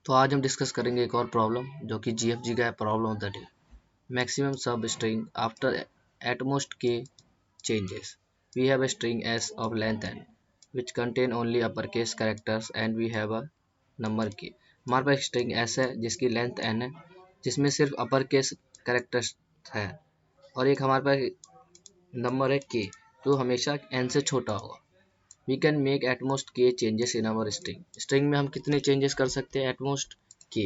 तो आज हम डिस्कस करेंगे एक और प्रॉब्लम जो कि जीएफजी का है, problem of the day. Maximum substring after at most k changes. We have a string s of length n which contain only uppercase characters and we have a number k. हमारे पास string s है जिसकी length n है, जिसमें सिर्फ upper case characters है और एक हमारे पास नंबर है k जो हमेशा n से छोटा होगा। We can make at most k changes in our string. String में हम कितने चेंजेस कर सकते हैं? at most k.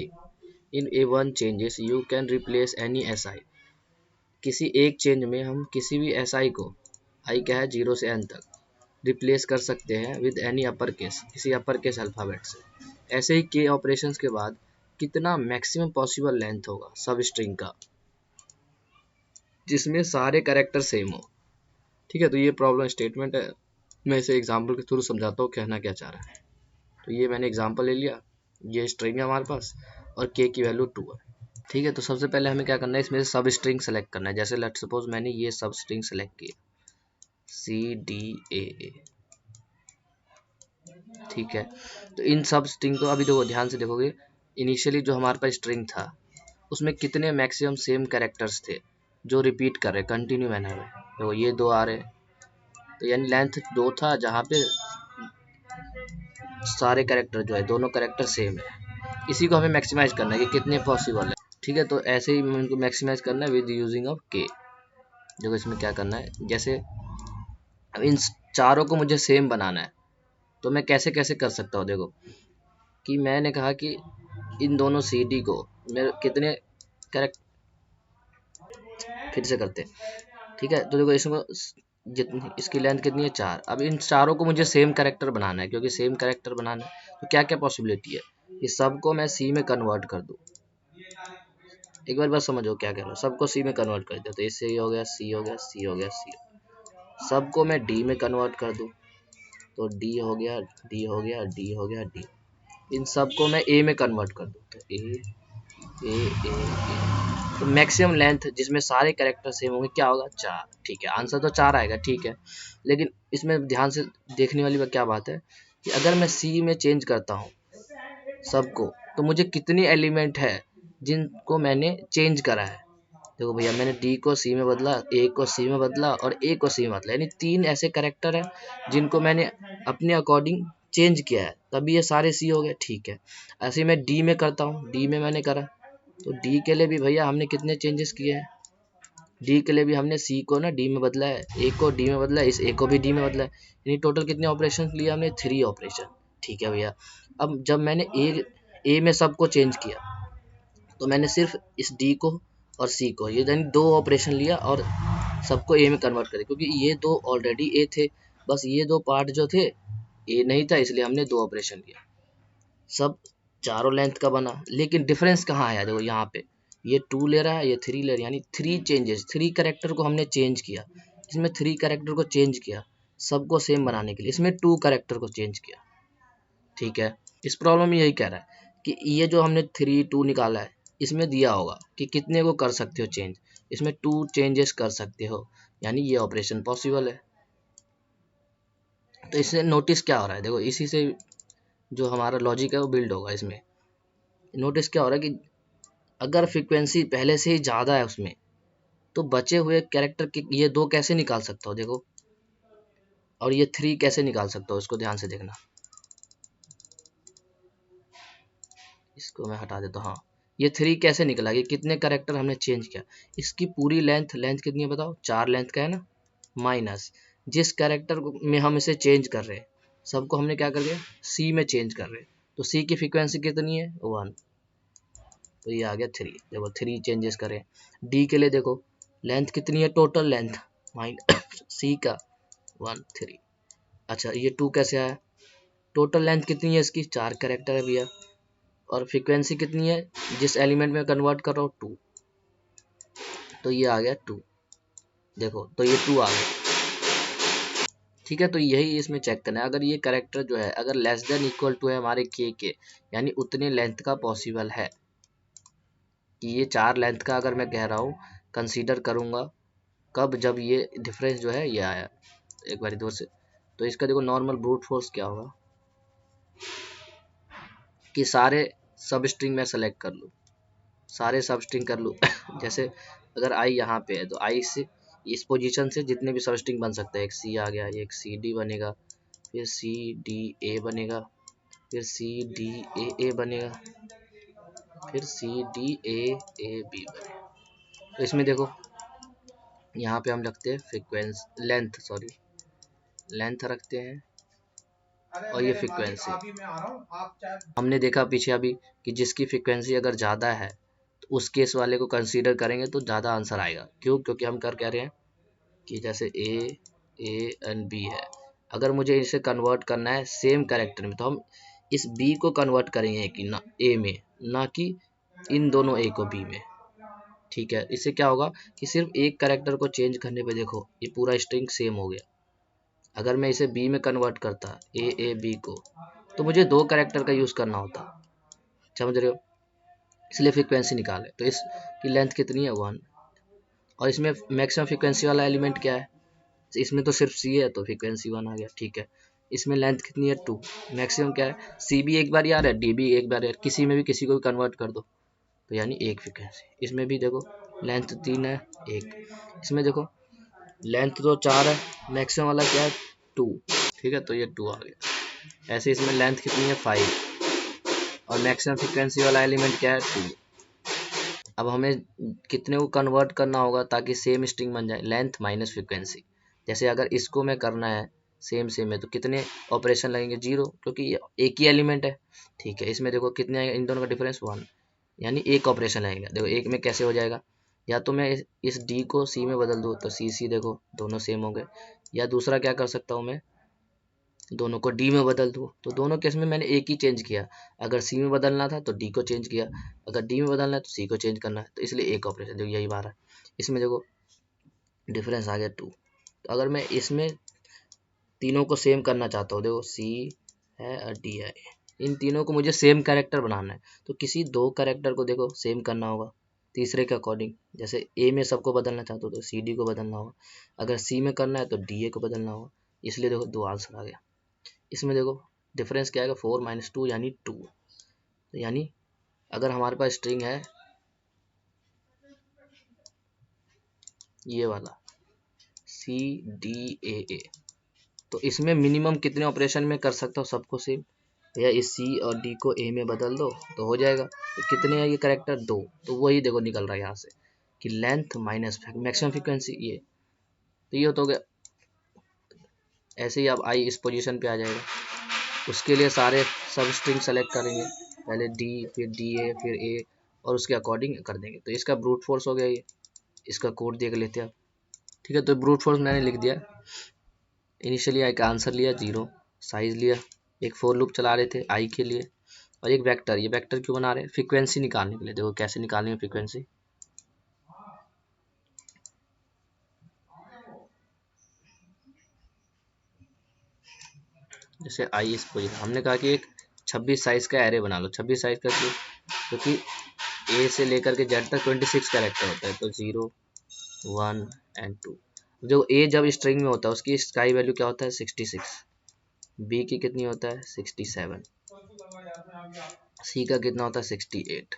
In a one changes you can replace any si. किसी एक चेंज में हम किसी भी si को, i क्या है 0 से n तक, रिप्लेस कर सकते हैं विद एनी अपर केस, किसी अपर केस अल्फ़ाबेट से। ऐसे ही के ऑपरेशंस के बाद कितना मैक्सिमम पॉसिबल लेंथ होगा सब स्ट्रिंग का जिसमें सारे कैरेक्टर सेम हो। ठीक है, तो ये प्रॉब्लम स्टेटमेंट है। मैं इसे एग्जांपल के थ्रू समझाता हूँ कहना क्या चाह रहा है। तो ये मैंने एग्जांपल ले लिया, ये स्ट्रिंग है हमारे पास और के की वैल्यू 2 है। ठीक है, तो सबसे पहले हमें क्या करना है, इसमें से सब स्ट्रिंग सेलेक्ट करना है। जैसे लेट सपोज मैंने ये सब स्ट्रिंग सेलेक्ट किया CDAA। ठीक है, तो इन सब स्ट्रिंग को अभी देखो ध्यान से देखोगे, इनिशियली जो हमारे पास स्ट्रिंग था उसमें कितने मैक्सिमम सेम कैरेक्टर्स थे जो रिपीट कर रहे कंटिन्यू मैनर में। देखो ये 2 आ रहे, तो यानी लेंथ 2 था जहाँ पे सारे कैरेक्टर जो है दोनों कैरेक्टर सेम है। इसी को हमें मैक्सिमाइज करना है कि कितने पॉसिबल है। ठीक है, तो ऐसे ही इनको मैक्सिमाइज करना है विद यूजिंग ऑफ के। देखो इसमें क्या करना है, जैसे अब इन चारों को मुझे सेम बनाना है तो मैं कैसे कैसे कर सकता हूँ। देखो कि मैंने कहा कि इन दोनों CD को मेरे कितने कैरेक्टर, फिर से करते हैं। ठीक है, तो देखो इसमें जितनी इसकी लेंथ कितनी है 4। अब इन चारों को मुझे सेम कैरेक्टर बनाना है, क्योंकि सेम कैरेक्टर बनाना है तो क्या क्या पॉसिबिलिटी है कि सबको मैं C में कन्वर्ट कर दूँ। एक बार बस समझो क्या कर रहा हूँ, सबको C में कन्वर्ट कर दो तो इससे ही हो गया C हो गया C हो गया C। सबको मैं D में कन्वर्ट कर दूँ तो D हो गया D हो गया D हो गया D। इन सबको मैं A में कन्वर्ट कर दूँ तो A। तो मैक्सिमम लेंथ जिसमें सारे कैरेक्टर सेम होंगे क्या होगा 4। ठीक है, आंसर तो 4 आएगा। ठीक है, लेकिन इसमें ध्यान से देखने वाली क्या बात है कि अगर मैं C में चेंज करता हूँ सबको तो मुझे कितनी एलिमेंट है जिनको मैंने चेंज करा है। देखो भैया मैंने D को C में बदला, A को C में बदला और A को C में बदला, यानी 3 ऐसे कैरेक्टर हैं जिनको मैंने अपने अकॉर्डिंग चेंज किया है, तभी ये सारे C हो गए। ठीक है, ऐसे ही मैं D में करता हूँ, D में मैंने करा तो D के लिए भी भैया हमने कितने चेंजेस किए हैं। D के लिए भी हमने C को ना D में बदला है, A को D में बदला है, इस A को भी D में बदला है, यानी टोटल कितने ऑपरेशन लिए हमने 3 ऑपरेशन। ठीक है भैया, अब जब मैंने A में सबको चेंज किया तो मैंने सिर्फ इस D को और C को, ये यानी 2 ऑपरेशन लिया और सबको A में कन्वर्ट कर दिया, क्योंकि ये 2 ऑलरेडी A थे, बस ये 2 पार्ट जो थे A नहीं था, इसलिए हमने 2 ऑपरेशन लिया। सब चारों लेंथ का बना, लेकिन डिफरेंस कहाँ आया, देखो यहाँ पे ये 2 ले रहा है, ये 3 ले रहा है, यानी 3 चेंजेस, 3 कैरेक्टर को हमने चेंज किया। इसमें 3 कैरेक्टर को चेंज किया सबको सेम बनाने के लिए, इसमें 2 कैरेक्टर को चेंज किया। ठीक है, इस प्रॉब्लम में यही कह रहा है कि ये जो हमने 3 2 निकाला है इसमें दिया होगा कि कितने को कर सकते हो चेंज, इसमें 2 चेंजेस कर सकते हो, यानी ये ऑपरेशन पॉसिबल है। तो इससे नोटिस क्या हो रहा है, देखो इसी से जो हमारा लॉजिक है वो बिल्ड होगा। इसमें नोटिस क्या हो रहा है कि अगर फ्रीक्वेंसी पहले से ही ज़्यादा है उसमें तो बचे हुए कैरेक्टर के ये 2 कैसे निकाल सकता हो, देखो, और ये 3 कैसे निकाल सकता हो, इसको ध्यान से देखना। इसको मैं हटा देता हूँ। हाँ, ये 3 कैसे निकला कि कितने कैरेक्टर हमने चेंज किया। इसकी पूरी लेंथ कितनी है बताओ, 4 लेंथ का है ना, माइनस जिस कैरेक्टर में हम इसे चेंज कर रहे हैं सबको हमने क्या कर दिया C में चेंज कर रहे हैं, तो C की फ्रीक्वेंसी कितनी है 1, तो ये आ गया 3। देखो 3 चेंजेस करें। D के लिए देखो लेंथ कितनी है, टोटल लेंथ माइनस C का 1 3। अच्छा ये 2 कैसे आया, टोटल लेंथ कितनी है इसकी 4 कैरेक्टर है भैया, और फ्रीक्वेंसी कितनी है जिस एलिमेंट में कन्वर्ट कर रहा हूँ 2, तो ये आ गया 2। देखो तो ये 2 आ गया। ठीक है, तो यही इसमें चेक करना है, अगर ये कैरेक्टर जो है अगर लेस देन इक्वल टू है हमारे के यानी उतने लेंथ का पॉसिबल है कि ये 4 लेंथ का अगर मैं कह रहा हूँ कंसीडर करूँगा कब, जब ये डिफरेंस जो है ये आया। एक बार इधर से तो इसका देखो नॉर्मल ब्रूट फोर्स क्या होगा कि सारे सब स्ट्रिंग मैं सेलेक्ट कर लूँ, सारे सब स्ट्रिंग कर लूँ जैसे अगर आई यहाँ पे है तो आई से इस पोजीशन से जितने भी सब स्ट्रिंग बन सकते हैं, एक सी आ गया, एक सी डी बनेगा, फिर सी डी ए बनेगा, फिर सी डी ए बनेगा, फिर सी डी ए बी बनेगा। तो इसमें देखो यहाँ पे हम रखते हैं फ्रीक्वेंसी लेंथ रखते हैं, और ये फ्रीक्वेंसी हमने देखा पीछे अभी कि जिसकी फ्रीक्वेंसी अगर ज़्यादा है तो उस केस वाले को कंसीडर करेंगे तो ज़्यादा आंसर आएगा। क्यों? क्योंकि हम कर कह रहे हैं कि जैसे ए एंड बी है, अगर मुझे इसे कन्वर्ट करना है सेम कैरेक्टर में तो हम इस बी को कन्वर्ट करेंगे कि ना ए में, ना कि इन दोनों ए को बी में। ठीक है, इससे क्या होगा कि सिर्फ एक कैरेक्टर को चेंज करने पे देखो ये पूरा स्ट्रिंग सेम हो गया। अगर मैं इसे बी में कन्वर्ट करता ए बी को तो मुझे दो कैरेक्टर का यूज़ करना होता, समझ रहे हो? इसलिए फ्रीक्वेंसी निकाले तो इसकी लेंथ कितनी है 1, और इसमें मैक्सिमम फ्रीक्वेंसी वाला एलिमेंट क्या है, इसमें तो सिर्फ सी है तो फ्रीक्वेंसी 1 आ गया। ठीक है, इसमें लेंथ कितनी है 2, मैक्सिमम क्या है, सी भी एक बार यार है, डी भी एक बार है, किसी में भी किसी को भी कन्वर्ट कर दो तो यानी एक फ्रीक्वेंसी। इसमें भी देखो लेंथ 3 है 1, इसमें देखो लेंथ तो 4 है, मैक्सिमम वाला क्या है 2, ठीक है तो ये 2 आ गया। ऐसे इसमें लेंथ कितनी है 5 और मैक्सिमम फ्रीक्वेंसी वाला एलिमेंट क्या है 2। अब हमें कितने को कन्वर्ट करना होगा ताकि सेम स्ट्रिंग बन जाए, लेंथ माइनस फ्रीक्वेंसी। जैसे अगर इसको मैं करना है सेम है तो कितने ऑपरेशन लगेंगे 0, क्योंकि ये एक ही एलिमेंट है। ठीक है, इसमें देखो कितने आएगा, इन दोनों का डिफरेंस 1, यानी एक ऑपरेशन लगेगा। देखो एक में कैसे हो जाएगा, या तो मैं इस डी को सी में बदल दूँ तो सी देखो दोनों सेम हो गए, या दूसरा क्या कर सकता हूँ मैं दोनों को डी में बदल दूँ। तो दोनों केस में मैंने एक ही चेंज किया, अगर सी में बदलना था तो डी को चेंज किया, अगर डी में बदलना है तो सी को चेंज करना है, तो इसलिए एक ऑपरेशन देखो यही बार है। इसमें देखो डिफरेंस आ गया 2। तो अगर मैं इसमें तीनों को सेम करना चाहता हूँ, देखो सी है और डी है, इन तीनों को मुझे सेम कैरेक्टर बनाना है तो किसी दो कैरेक्टर को देखो सेम करना होगा तीसरे के अकॉर्डिंग। जैसे ए में सबको बदलना चाहते हो तो सी डी को बदलना होगा, अगर सी में करना है तो डी ए को बदलना होगा, इसलिए देखो 2 आंसर आ गया। इसमें देखो डिफरेंस क्या आएगा 4 - 2 यानी 2। तो यानी अगर हमारे पास स्ट्रिंग है ये वाला सी डी ए तो इसमें मिनिमम कितने ऑपरेशन में कर सकता हूँ सबको सेम, या इस सी और डी को ए में बदल दो तो हो जाएगा। तो कितने हैं ये कैरेक्टर 2, तो वही देखो निकल रहा है यहाँ से कि लेंथ माइनस मैक्सिमम फ्रीक्वेंसी ये, तो ये तो हो गया। ऐसे ही अब आई इस पोजीशन पे आ जाएगा, उसके लिए सारे सब स्ट्रिंग सेलेक्ट करेंगे, पहले डी फिर डी ए फिर ए और उसके अकॉर्डिंग कर देंगे। तो इसका ब्रूट फोर्स हो गया ये, इसका कोड देख लेते हैं आप। ठीक है, तो ब्रूट फोर्स मैंने लिख दिया। इनिशियली आई का आंसर लिया 0, साइज लिया, एक फोर लूप चला रहे थे आई के लिए, और एक वेक्टर, ये वेक्टर क्यों बना रहे हैं, फ्रीक्वेंसी निकालने के लिए। देखो कैसे निकालनी है फ्रीक्वेंसी, जैसे आई इस पोजीशन हमने कहा कि एक 26 साइज का एरे बना लो। 26 साइज का क्यों, क्योंकि ए से लेकर के जेड तक 26 कैरेक्टर होता है, तो 0 1 एंड 2। जो ए जब स्ट्रिंग में होता है उसकी स्काई वैल्यू क्या होता है 66, बी की कितनी होता है 67, सी का कितना होता है 68।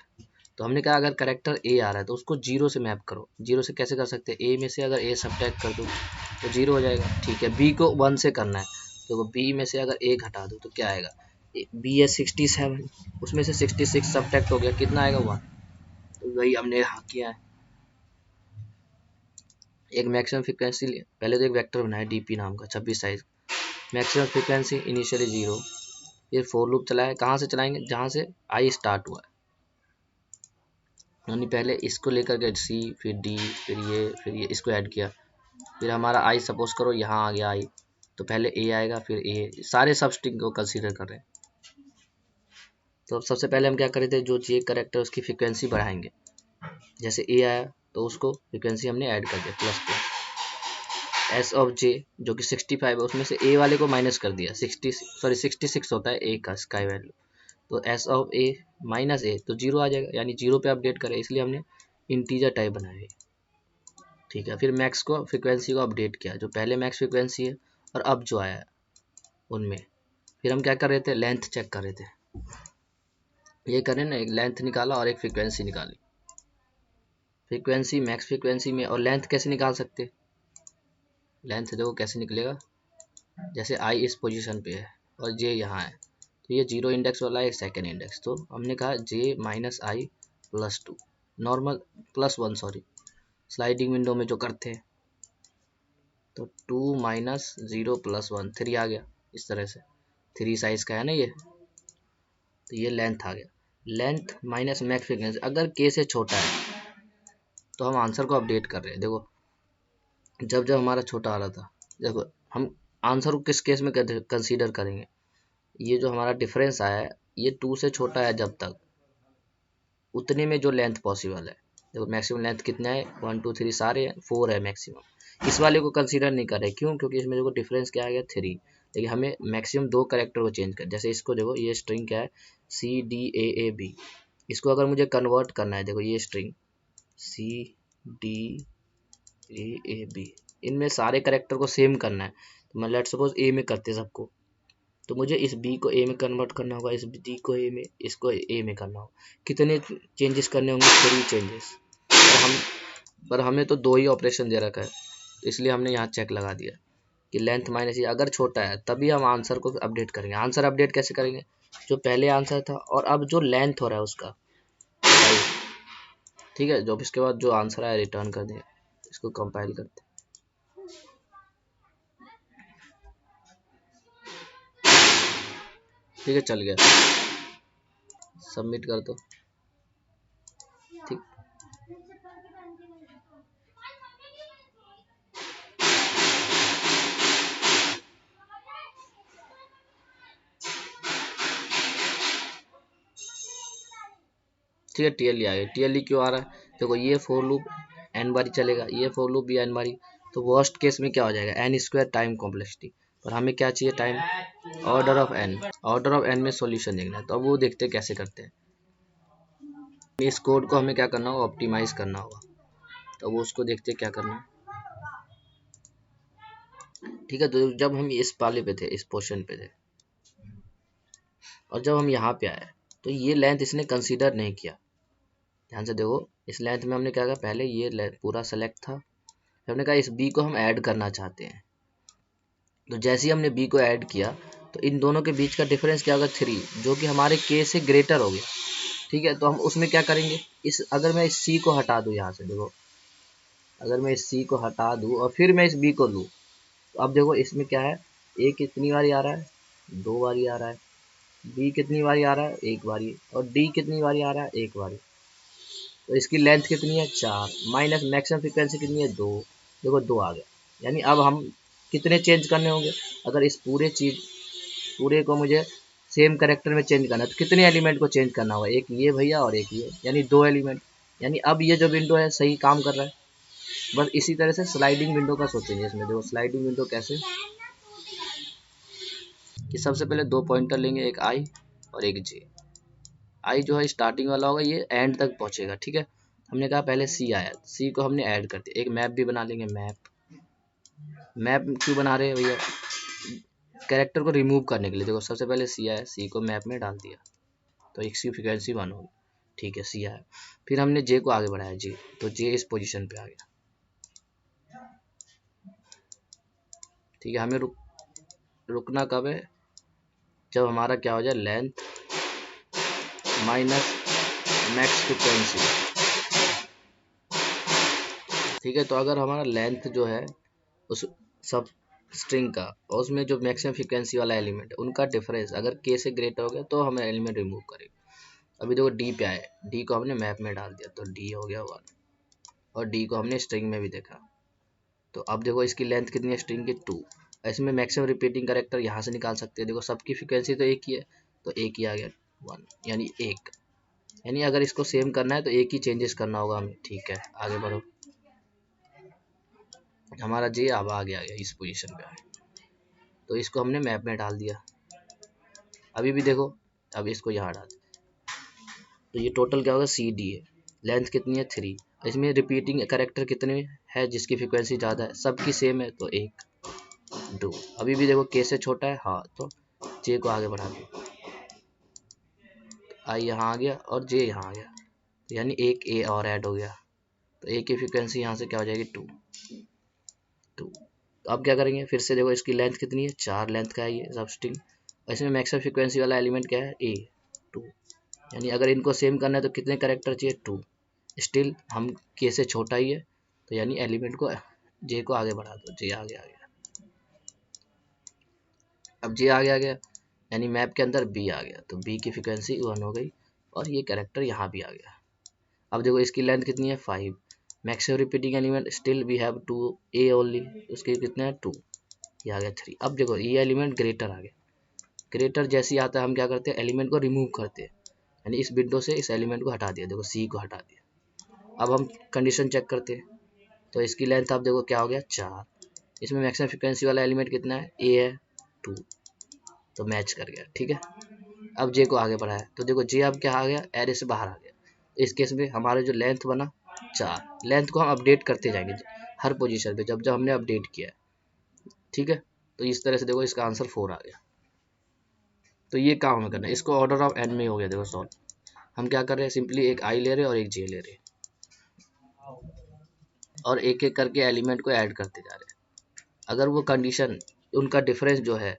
तो हमने कहा अगर करेक्टर ए आ रहा है तो उसको 0 से मैप करो। 0 से कैसे कर सकते हैं, ए में से अगर ए सब्ट्रैक्ट कर दो तो 0 हो जाएगा। ठीक है, बी को 1 से करना है तो बी में से अगर ए घटा दो तो क्या आएगा, बी है 67, उसमें से 66 सब्ट्रैक्ट हो गया, कितना आएगा 1। तो वही हमने यहाँ किया है। एक मैक्सिमम फ्रीक्वेंसी पहले तो एक वेक्टर बनाया डीपी नाम का 26 साइज, मैक्सिमम फ्रीक्वेंसी इनिशियली 0, फिर फोर लूप चलाए, कहाँ से चलाएंगे जहाँ से आई स्टार्ट हुआ है, यानी पहले इसको लेकर के सी फिर डी फिर ये इसको ऐड किया, फिर हमारा आई सपोज करो यहाँ आ गया आई, तो पहले ए आएगा फिर ए, सारे सब स्ट्रिंग को कंसीडर कर रहे हैं। तो सबसे पहले हम क्या कर रहे थे, जो जे करेक्टर उसकी फ्रीक्वेंसी बढ़ाएंगे, जैसे ए आया तो उसको फ्रीक्वेंसी हमने ऐड कर दिया प्लस एस ऑफ जे जो कि 65 है उसमें से ए वाले को माइनस कर दिया, 66 होता है ए का स्काई वैल्यू, तो एस ऑफ ए माइनस ए तो 0 आ जाएगा, यानी 0 पे अपडेट करें, इसलिए हमने इंटीजर टाइप बनाया है। ठीक है, फिर मैक्स को फ्रीक्वेंसी को अपडेट किया, जो पहले मैक्स फ्रीक्वेंसी है और अब जो आया है उनमें। फिर हम क्या कर रहे थे, लेंथ चेक कर रहे थे, ये करें ना, एक लेंथ निकाला और एक फ्रीक्वेंसी निकाली। फ्रीक्वेंसी मैक्स फ्रीक्वेंसी में, और लेंथ कैसे निकाल सकते? लेंथ देखो कैसे निकलेगा, जैसे आई इस पोजीशन पे है और जे यहाँ है, तो ये 0 इंडेक्स वाला है सेकंड इंडेक्स, तो हमने कहा j minus i plus 2, normal plus 1 sorry, sliding window में जो करते हैं, तो 2 माइनस 0 प्लस 1 3 आ गया। इस तरह से 3 साइज का है ना ये, तो ये लेंथ आ गया। लेंथ माइनस मैक्स फ्रीक्वेंसी, अगर के से छोटा है तो हम आंसर को अपडेट कर रहे हैं। देखो जब जब हमारा छोटा आ रहा था, देखो हम आंसर को किस केस में कंसीडर करेंगे, ये जो हमारा डिफरेंस आया है ये 2 से छोटा है, जब तक उतने में जो लेंथ पॉसिबल है। देखो मैक्सिमम लेंथ कितना है, 1 2 3 सारे हैं, 4 है मैक्सिमम। इस वाले को कंसीडर नहीं कर रहे, क्यों? क्योंकि इसमें देखो डिफरेंस क्या आ गया 3, लेकिन हमें मैक्सिमम 2 कैरेक्टर को चेंज कर, जैसे इसको देखो ये स्ट्रिंग क्या है CDAAB, इसको अगर मुझे कन्वर्ट करना है, देखो ये स्ट्रिंग CDAAB, इनमें सारे कैरेक्टर को सेम करना है, तो मैं लेट सपोज ए में करते सबको, तो मुझे इस बी को ए में कन्वर्ट करना होगा, इस डी को ए में, इसको ए में करना होगा। कितने चेंजेस करने होंगे? 3 चेंजेस। पर हमें तो 2 ही ऑपरेशन दे रखा है, तो इसलिए हमने यहाँ चेक लगा दिया कि लेंथ माइनस ये अगर छोटा है तभी हम आंसर को अपडेट करेंगे। आंसर अपडेट कैसे करेंगे? जो पहले आंसर था और अब जो लेंथ हो रहा है उसका, ठीक है, जो इसके बाद जो आंसर आया रिटर्न कर देंगे। इसको कंपाइल करते हैं, ठीक है चल गया, सबमिट कर दो। ठीक, ठीक है टीएलई आ गया। टीएलई क्यों आ रहा है? देखो ये फॉर लूप एन बारी चलेगा, ये फॉर लूप भी एन बारी, तो वर्स्ट केस में क्या हो जाएगा, एन स्क्वायर टाइम कॉम्प्लेक्सिटी, पर हमें क्या चाहिए time, order of n. Order of n में सॉल्यूशन देखना है, तो अब वो देखते हैं कैसे करते हैं। इस कोड को हमें क्या करना होगा, ऑप्टिमाइज करना होगा, तो वो उसको देखते हैं क्या करना है। ठीक है, तो जब हम इस वाले पे थे, इस पोर्शन पे थे, और जब हम यहाँ पे आए तो ये लेंथ इसने कंसीडर नहीं किया। ध्यान से देखो, इस लेंथ में हमने क्या कहा, पहले ये पूरा सेलेक्ट था, हमने कहा इस बी को हम ऐड करना चाहते हैं, तो जैसे ही हमने बी को ऐड किया तो इन दोनों के बीच का डिफरेंस क्या होगा 3, जो कि हमारे के से ग्रेटर हो गया। ठीक है, तो हम उसमें क्या करेंगे, इस अगर मैं इस सी को हटा दूं यहाँ से, देखो अगर मैं इस सी को हटा दूं और फिर मैं इस बी को लूँ, तो अब देखो इसमें क्या है, ए कितनी बारी आ रहा है, 2 बारी आ रहा है, बी कितनी बारी आ रहा है, 1 बारी, और डी कितनी बारी आ रहा है, 1 बारी, तो इसकी लेंथ कितनी है 4, माइनस मैक्सिमम फ्रीक्वेंसी कितनी है 2, देखो 2 आ गया। यानी अब हम कितने चेंज करने होंगे, अगर इस पूरे को मुझे सेम करेक्टर में चेंज करना है, तो कितने एलिमेंट को चेंज करना होगा, एक ये भैया और एक ये, यानी 2 एलिमेंट। यानी अब ये जो विंडो है सही काम कर रहा है। बस इसी तरह से स्लाइडिंग विंडो का सोचेंगे इसमें। देखो स्लाइडिंग विंडो कैसे, कि सबसे पहले 2 पॉइंटर लेंगे, एक आई और एक जे। आई जो है स्टार्टिंग वाला होगा, ये एंड तक पहुंचेगा। ठीक है, हमने कहा पहले सी आया, सी को हमने ऐड कर दिया, एक मैप भी बना लेंगे। मैप क्यों बना रहे हैं भैया, कैरेक्टर को रिमूव करने के लिए। देखो सबसे पहले सी आया, सी को मैप में डाल दिया, तो इसकी फ्रिक्वेंसी 1 होगी। ठीक है, सी आया, फिर हमने जे को आगे बढ़ाया, जे, तो जे इस पोजीशन पे आ गया। ठीक है, हमें रुकना कब है, जब हमारा क्या हो जाए, लेंथ माइनस मैक्स फ्रिक्वेंसी। ठीक है, तो अगर हमारा लेंथ जो है उस सब स्ट्रिंग का और उसमें जो मैक्सिमम फ्रीक्वेंसी वाला एलिमेंट है उनका डिफरेंस अगर के से ग्रेटर हो गया तो हमें एलिमेंट रिमूव करेंगे। अभी देखो डी पे आए, डी को हमने मैप में डाल दिया, तो डी हो गया 1, और डी को हमने स्ट्रिंग में भी देखा, तो अब देखो इसकी लेंथ कितनी है स्ट्रिंग की 2। इसमें मैक्सिमम रिपीटिंग कैरेक्टर यहाँ से निकाल सकते हैं। देखो सबकी फ्रीक्वेंसी तो एक ही है, तो एक ही आ गया 1, यानी एक, यानी अगर इसको सेम करना है तो एक ही चेंजेस करना होगा हमें। ठीक है, आगे बढ़ो, हमारा जे अब आ गया इस पोजीशन पे, तो इसको हमने मैप में डाल दिया। अभी भी देखो, अब इसको यहाँ डाल, तो ये टोटल क्या होगा, सी डी है, लेंथ कितनी है 3, इसमें रिपीटिंग कैरेक्टर कितने है जिसकी फ्रीक्वेंसी ज़्यादा है, सबकी सेम है, तो 1 2। अभी भी देखो के से छोटा है, हाँ, तो जे को आगे बढ़ा दो। आई यहाँ आ गया और जे यहाँ आ गया, तो यानी एक ए और ऐड हो गया, तो ए की फ्रीक्वेंसी यहाँ से क्या हो जाएगी 2। अब क्या करेंगे, फिर से देखो इसकी लेंथ कितनी है 4 लेंथ का है ये सब स्ट्रिंग, और इसमें मैक्सिमम फ्रीक्वेंसी वाला एलिमेंट क्या है ए 2, यानी अगर इनको सेम करना है तो कितने कैरेक्टर चाहिए 2। स्टिल हम के से छोटा ही है, तो यानी एलिमेंट को जे को आगे बढ़ा दो, जे आगे आ गया। अब जे आगे आ गया यानी मैप के अंदर बी आ गया, तो बी की फ्रीक्वेंसी 1 हो गई और ये कैरेक्टर यहाँ भी आ गया। अब देखो इसकी लेंथ कितनी है 5, maximum repeating element still we have 2 A only, उसके कितने हैं 2, ये आ गया 3। अब देखो ये एलिमेंट ग्रेटर आ गया, ग्रेटर जैसे ही आता है हम क्या करते हैं एलिमेंट को रिमूव करते हैं, यानी इस विंडो से इस एलिमेंट को हटा दिया, देखो सी को हटा दिया। अब हम कंडीशन चेक करते हैं, तो इसकी लेंथ आप देखो क्या हो गया 4, इसमें मैक्सिमम फ्रीक्वेंसी वाला एलिमेंट कितना है ए है 2, तो मैच कर गया, ठीक है। अब जे को आगे बढ़ाया, तो देखो जे अब क्या आ गया एरे से बाहर आ गया, इस केस में हमारा जो लेंथ बना 4, लेंथ को हम अपडेट करते जाएंगे हर पोजीशन पे जब जब हमने अपडेट किया है, ठीक है। तो इस तरह से देखो इसका आंसर 4 आ गया। तो ये काम हमें करना है, इसको ऑर्डर ऑफ एन में हो गया। देखो सॉल्व हम क्या कर रहे हैं, सिंपली एक आई ले रहे हैं और एक जे ले रहे हैं और एक एक करके एलिमेंट को ऐड करते जा रहे हैं। अगर वो कंडीशन उनका डिफरेंस जो है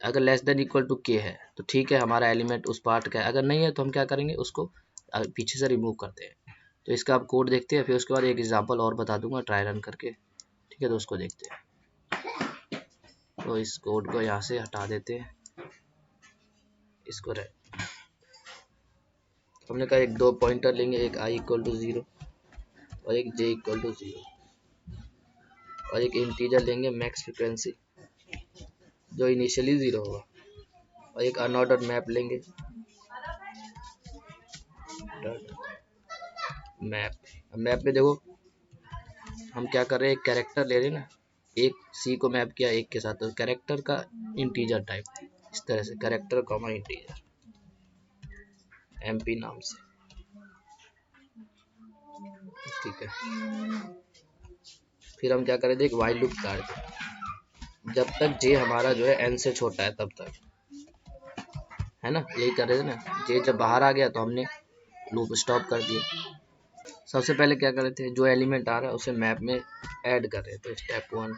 अगर लेस देन इक्वल टू के है तो ठीक है, हमारा एलिमेंट उस पार्ट का है, अगर नहीं है तो हम क्या करेंगे उसको पीछे से रिमूव करते हैं। तो इसका आप कोड देखते हैं, फिर उसके बाद एक एग्जांपल और बता दूंगा ट्राई रन करके, ठीक है। तो उसको देखते हैं, तो इस कोड को यहाँ से हटा देते हैं, इसको हमने कहा एक 2 पॉइंटर लेंगे, एक आई इक्वल टू 0 और एक जे इक्वल टू 0 और एक इंटीजर लेंगे मैक्स फ्रिक्वेंसी जो इनिशियली 0 होगा और एक अनऑर्डर्ड मैप लेंगे मैप में देखो हम क्या कर रहे हैं, एक कैरेक्टर ले रहे हैं ना, एक सी को मैप किया एक के साथ, तो कैरेक्टर का इंटीजर टाइप इस तरह से कैरेक्टर कॉमा इंटीजर एमपी नाम से, ठीक है। फिर हम क्या करें, एक वाइल लूप काट दें जब तक जे हमारा जो है एन से छोटा है तब तक, है ना, यही कर रहे थे ना। जे जब बाहर आ गया तो हमने लूप स्टॉप कर दिया। सबसे पहले क्या कर रहे थे, जो एलिमेंट आ रहा है उसे मैप में ऐड कर रहे थे। Step 1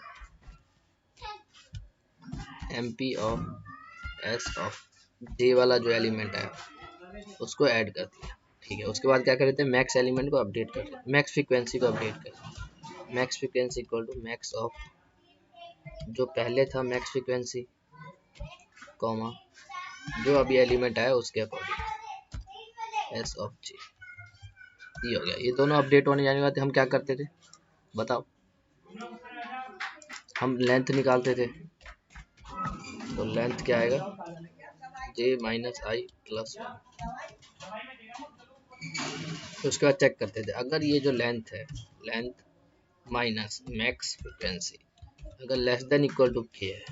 MP of S of j वाला जो एलिमेंट है उसको ऐड कर दिया, ठीक है। उसके बाद क्या कर रहे थे, मैक्स एलिमेंट को अपडेट कर रहे, मैक्स फ्रीक्वेंसी को अपडेट कर, max frequency equal to max of जो पहले था मैक्स फ्रीक्वेंसी कॉमा जो अभी एलिमेंट आया उसके अकॉर्डिंग एस ऑफ जे, ये हो गया। ये दोनों अपडेट होने जाने के बाद हम क्या करते थे बताओ, हम लेंथ निकालते थे, तो लेंथ क्या आएगा जे माइनस आई प्लस 1, तो उसके बाद चेक करते थे अगर ये जो लेंथ है लेंथ माइनस मैक्स फ्रीक्वेंसी अगर लेस देन इक्वल टू के है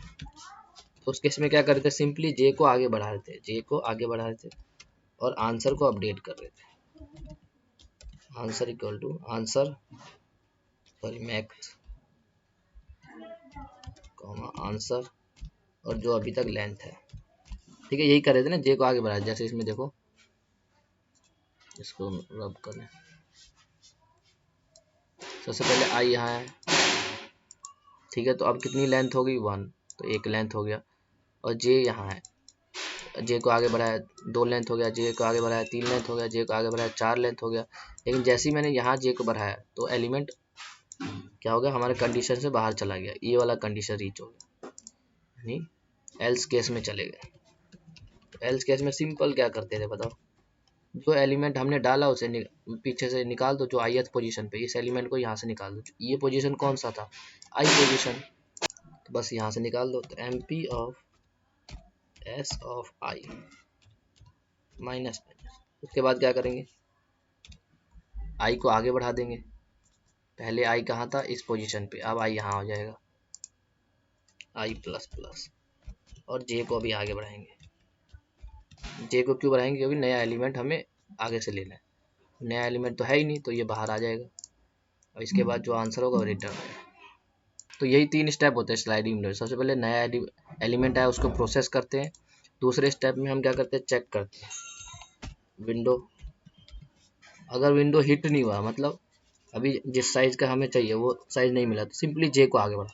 तो उस केस में क्या करते थे, सिंपली जे को आगे बढ़ा रहे थे, जे को आगे बढ़ा रहे थे और आंसर को अपडेट कर रहे थे। Answer equal to answer sorry max comma answer और जो अभी तक लेंथ है, ठीक है। यही कर रहे थे ना, जे को आगे बढ़ाया, जैसे इसमें देखो इसको रब करें, सबसे पहले आई यहाँ है, ठीक है। तो अब कितनी लेंथ होगी 1, तो एक लेंथ हो गया और जे यहाँ है, जे को आगे बढ़ाया 2 लेंथ हो गया, जे को आगे बढ़ाया 3 लेंथ हो गया, जे को आगे बढ़ाया 4 लेंथ हो गया। लेकिन जैसे ही मैंने यहाँ जे को बढ़ाया तो एलिमेंट क्या हो गया, हमारे कंडीशन से बाहर चला गया, ये वाला कंडीशन रीच हो गया, यानी एल्स केस में चले गए। एल्स केस में सिंपल क्या करते थे बताओ, जो एलिमेंट हमने डाला उसे पीछे से निकाल दो, जो आई पोजीशन पे, इस एलिमेंट को यहाँ से निकाल दो, ये पोजीशन कौन सा था आई पोजीशन, तो बस यहाँ से निकाल दो। तो M P of S of I minus, उसके बाद क्या करेंगे आई को आगे बढ़ा देंगे, पहले आई कहाँ था इस पोजीशन पे, अब आई यहाँ हो जाएगा आई प्लस प्लस और जे को अभी आगे बढ़ाएंगे। जे को क्यों बढ़ाएंगे, क्योंकि नया एलिमेंट हमें आगे से लेना है, नया एलिमेंट तो है ही नहीं तो ये बाहर आ जाएगा और इसके बाद जो आंसर होगा वो रिटर्न आएगा। तो यही 3 स्टेप होते हैं स्लाइडिंग विंडो। सबसे पहले नया एलिमेंट आया उसको प्रोसेस करते हैं, दूसरे स्टेप में हम क्या करते हैं चेक करते हैं विंडो, अगर विंडो हिट नहीं हुआ मतलब अभी जिस साइज का हमें चाहिए वो साइज नहीं मिला, तो सिंपली जे को आगे बढ़ा।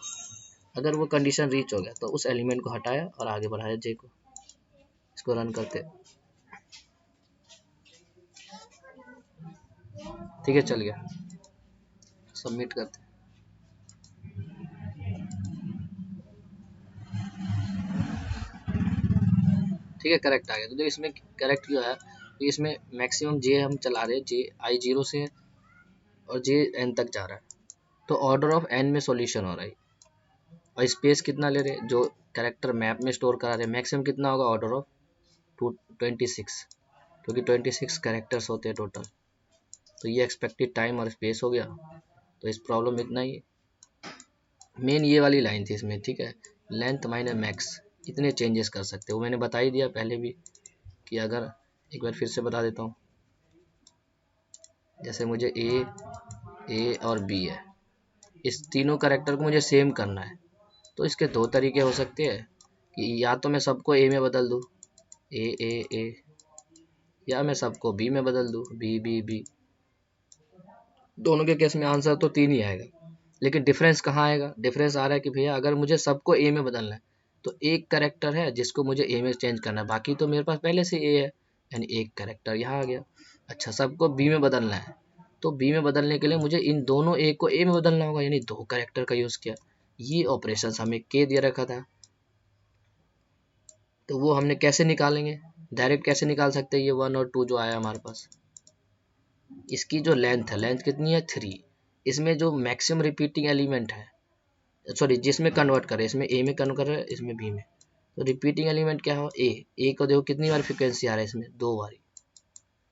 अगर वो कंडीशन रीच हो गया तो उस एलिमेंट को हटाया और आगे बढ़ाया जे को। इसको रन करते, ठीक है चल गया, सबमिट करते। ठीक है करेक्ट आ गया। तो इसमें करेक्ट क्यों है, तो इसमें मैक्सिमम जे हम चला रहे हैं, जे आई 0 से है और जे एन तक जा रहा है, तो ऑर्डर ऑफ एन में सॉल्यूशन हो रहा है। और स्पेस कितना ले रहे हैं, जो कैरेक्टर मैप में स्टोर करा रहे हैं मैक्सिमम कितना होगा, ऑर्डर ऑफ 26, क्योंकि 26 कैरेक्टर्स होते हैं टोटल। तो ये एक्सपेक्टेड टाइम और स्पेस हो गया। तो इस प्रॉब्लम में इतना ही, मेन ये वाली लाइन थी इसमें, ठीक है। लेंथ माइनस मैक्स इतने चेंजेस कर सकते हो, मैंने बता ही दिया पहले भी कि अगर एक बार फिर से बता देता हूँ, जैसे मुझे ए और बी है, इस तीनों कैरेक्टर को मुझे सेम करना है, तो इसके दो तरीके हो सकते हैं कि या तो मैं सबको ए में बदल दूँ, ए, या मैं सबको बी में बदल दूँ, बी। दोनों के केस में आंसर तो 3 ही आएगा, लेकिन डिफरेंस कहाँ आएगा, डिफरेंस आ रहा है कि भैया अगर मुझे सबको ए में बदलना है तो एक कैरेक्टर है जिसको मुझे ए में चेंज करना है, बाकी तो मेरे पास पहले से ए है, यानी एक कैरेक्टर यहाँ आ गया। अच्छा सबको बी में बदलना है, तो बी में बदलने के लिए मुझे इन दोनों ए को ए में बदलना होगा, यानी दो कैरेक्टर का यूज़ किया। ये ऑपरेशन हमें के दे रखा था, तो वो हमने कैसे निकालेंगे, डायरेक्ट कैसे निकाल सकते हैं, ये 1 और 2 जो आया हमारे पास, इसकी जो लेंथ है, लेंथ कितनी है 3, इसमें जो मैक्सिमम रिपीटिंग एलिमेंट है, सॉरी जिसमें कन्वर्ट करे, इसमें ए में कन्वर्ट करे, इसमें बी में, तो रिपीटिंग एलिमेंट क्या हो, ए को देखो कितनी बार फ्रिक्वेंसी आ रहा है इसमें, 2 बारी,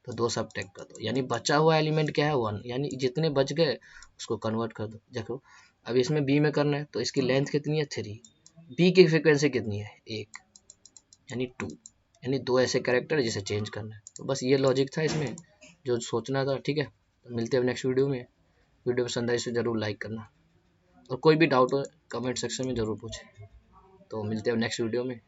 तो 2 सब्ट्रैक्ट कर दो, यानी बचा हुआ एलिमेंट क्या है 1, यानी जितने बच गए उसको कन्वर्ट कर दो। देखो अब इसमें बी में करना है तो इसकी लेंथ कितनी है 3, बी की फ्रिक्वेंसी कितनी है 1, यानी 2, यानी 2 ऐसे कैरेक्टर जिसे चेंज करना है। तो बस ये लॉजिक था इसमें जो सोचना था, ठीक है। तो मिलते हैं नेक्स्ट वीडियो में, वीडियो पसंद आई तो जरूर लाइक करना, और कोई भी डाउट हो कमेंट सेक्शन में ज़रूर पूछें। तो मिलते हैं नेक्स्ट वीडियो में।